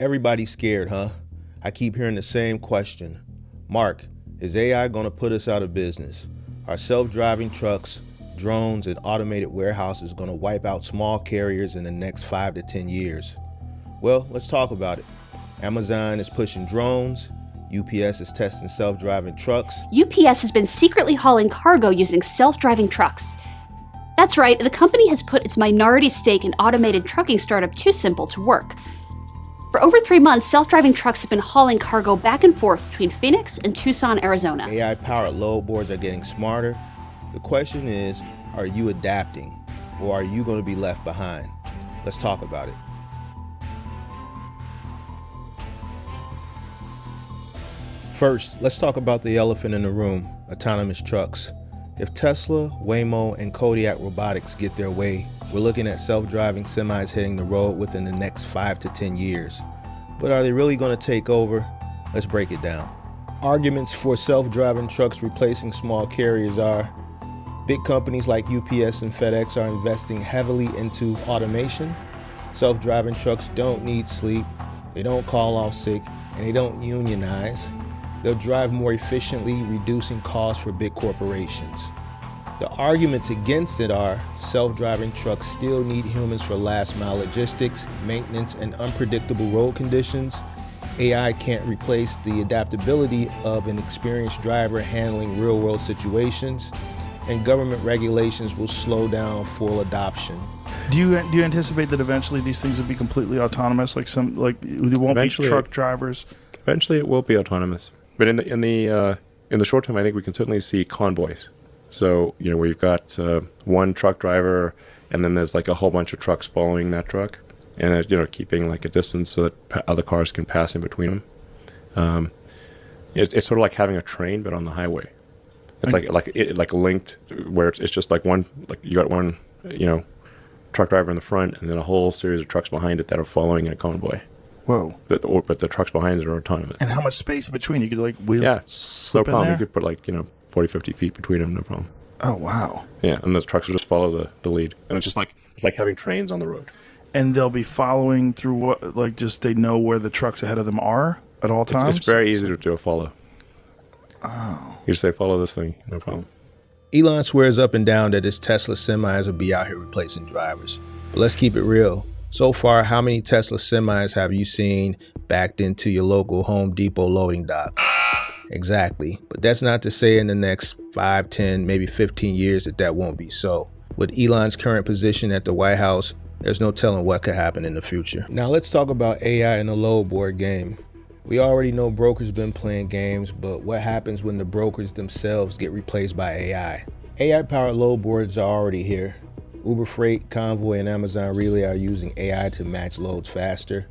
Everybody's scared, huh? I keep hearing the same question. Mark, is AI going to put us out of business? Are self-driving trucks, drones, and automated warehouses going to wipe out small carriers in the next 5 to 10 years? Well, let's talk about it. Amazon is pushing drones. UPS is testing self-driving trucks. UPS has been secretly hauling cargo using self-driving trucks. That's right, the company has put its minority stake in automated trucking startup TuSimple to work. For over 3 months, self-driving trucks have been hauling cargo back and forth between Phoenix and Tucson, Arizona. AI-powered load boards are getting smarter. The question is, are you adapting, or are you going to be left behind? Let's talk about it. First, let's talk about the elephant in the room, autonomous trucks. If Tesla, Waymo, and Kodiak Robotics get their way, we're looking at self-driving semis hitting the road within the next 5 to 10 years. But are they really going to take over? Let's break it down. Arguments for self-driving trucks replacing small carriers are: big companies like UPS and FedEx are investing heavily into automation. Self-driving trucks don't need sleep, they don't call off sick, and they don't unionize. They'll drive more efficiently, reducing costs for big corporations. The arguments against it are self-driving trucks still need humans for last-mile logistics, maintenance, and unpredictable road conditions. AI can't replace the adaptability of an experienced driver handling real-world situations, and government regulations will slow down full adoption. Do you anticipate that eventually these things will be completely autonomous, there won't be truck drivers? Eventually, it will be autonomous. But in the short term, I think we can certainly see convoys. So where you've got one truck driver, and then there's like a whole bunch of trucks following that truck, and keeping like a distance so that other cars can pass in between them. It's sort of like having a train, but on the highway. It's like linked, where it's just like one, like you got one truck driver in the front, and then a whole series of trucks behind it that are following in a convoy. Whoa! But the trucks behind it are autonomous. And how much space in between? You could wheel. Yeah, slip no problem. in You there? could put 40, 50 feet between them, no problem. Oh wow! Yeah, and those trucks will just follow the lead, and it's like having trains on the road. And they'll be following through what? Just they know where the trucks ahead of them are at all times. It's very easy to do a follow. Oh. You just say follow this thing, no problem. Elon swears up and down that his Tesla semis will be out here replacing drivers. But let's keep it real. So far, how many Tesla semis have you seen backed into your local Home Depot loading dock? Exactly. But that's not to say in the next 5, 10, maybe 15 years that won't be so. With Elon's current position at the White House, there's no telling what could happen in the future. Now let's talk about AI in the load board game. We already know brokers been playing games, but what happens when the brokers themselves get replaced by AI? AI-powered load boards are already here. Uber Freight, Convoy, and Amazon Relay are using AI to match loads faster.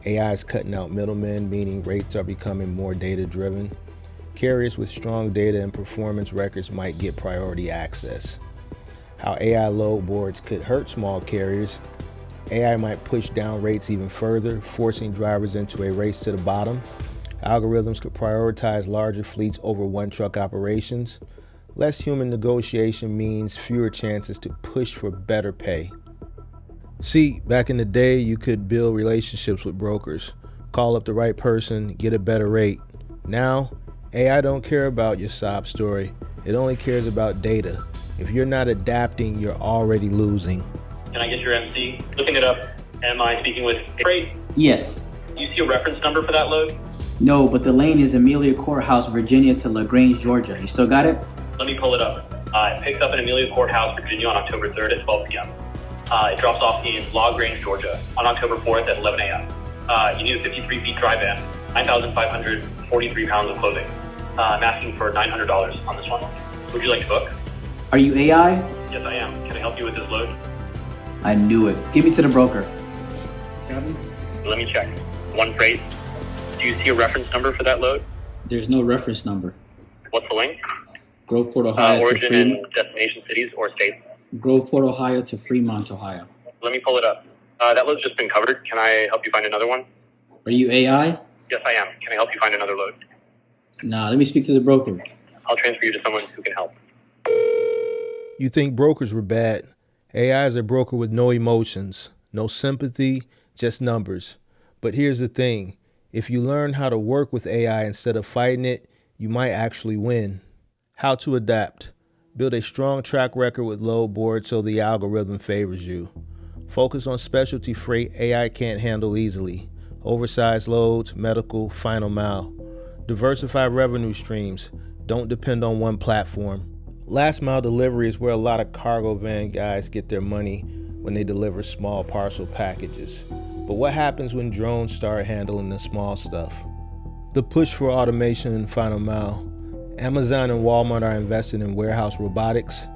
AI is cutting out middlemen, meaning rates are becoming more data-driven. Carriers with strong data and performance records might get priority access. How AI load boards could hurt small carriers: AI might push down rates even further, forcing drivers into a race to the bottom. Algorithms could prioritize larger fleets over one-truck operations. Less human negotiation means fewer chances to push for better pay. See, back in the day, you could build relationships with brokers, call up the right person, get a better rate. Now, AI don't care about your sob story. It only cares about data. If you're not adapting, you're already losing. Can I get your MC? Looking it up. Am I speaking with Freight? Yes. Do you see a reference number for that load? No, but the lane is Amelia Courthouse, Virginia to LaGrange, Georgia. You still got it? Let me pull it up. It picks up in Amelia Courthouse, Virginia on October 3rd at 12 p.m. It drops off in LaGrange, Georgia on October 4th at 11 a.m. You need a 53 feet dry van, 9,543 pounds of clothing. I'm asking for $900 on this one. Would you like to book? Are you AI? Yes, I am. Can I help you with this load? I knew it. Give me to the broker. 7? Let me check. One Freight. Do you see a reference number for that load? There's no reference number. What's the link? Groveport, Ohio to Origin Fremont. and destination cities or states? Groveport, Ohio to Fremont, Ohio. Let me pull it up. That load's just been covered. Can I help you find another one? Are you AI? Yes, I am. Can I help you find another load? Nah, let me speak to the broker. I'll transfer you to someone who can help. You think brokers were bad? AI is a broker with no emotions, no sympathy, just numbers. But here's the thing. If you learn how to work with AI instead of fighting it, you might actually win. How to adapt. Build a strong track record with load boards so the algorithm favors you. Focus on specialty freight AI can't handle easily. Oversized loads, medical, final mile. Diversify revenue streams. Don't depend on one platform. Last mile delivery is where a lot of cargo van guys get their money when they deliver small parcel packages. But what happens when drones start handling the small stuff? The push for automation in final mile. Amazon and Walmart are investing in warehouse robotics.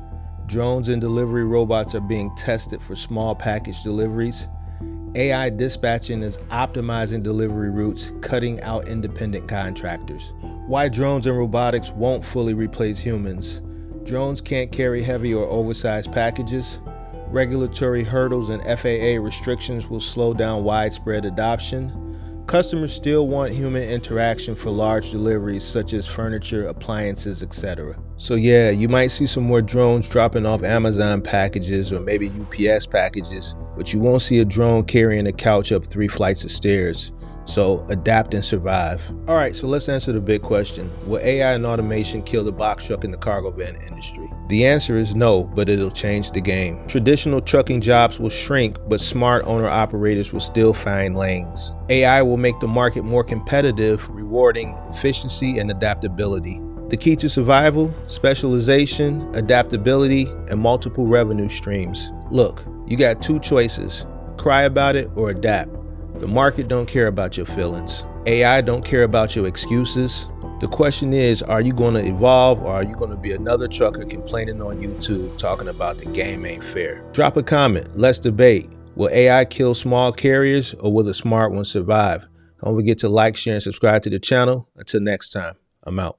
Drones and delivery robots are being tested for small package deliveries. AI dispatching is optimizing delivery routes, cutting out independent contractors. Why drones and robotics won't fully replace humans. Drones can't carry heavy or oversized packages. Regulatory hurdles and FAA restrictions will slow down widespread adoption. Customers still want human interaction for large deliveries such as furniture, appliances, etc. So yeah, you might see some more drones dropping off Amazon packages or maybe UPS packages, but you won't see a drone carrying a couch up 3 flights of stairs. So adapt and survive. All right, so let's answer the big question. Will AI and automation kill the box truck and the cargo van industry? The answer is no, but it'll change the game. Traditional trucking jobs will shrink, but smart owner-operators will still find lanes. AI will make the market more competitive, rewarding efficiency and adaptability. The key to survival, specialization, adaptability, and multiple revenue streams. Look, you got 2 choices. Cry about it or adapt. The market don't care about your feelings. AI don't care about your excuses. The question is, are you going to evolve or are you going to be another trucker complaining on YouTube talking about the game ain't fair? Drop a comment. Let's debate. Will AI kill small carriers or will the smart ones survive? Don't forget to like, share, and subscribe to the channel. Until next time, I'm out.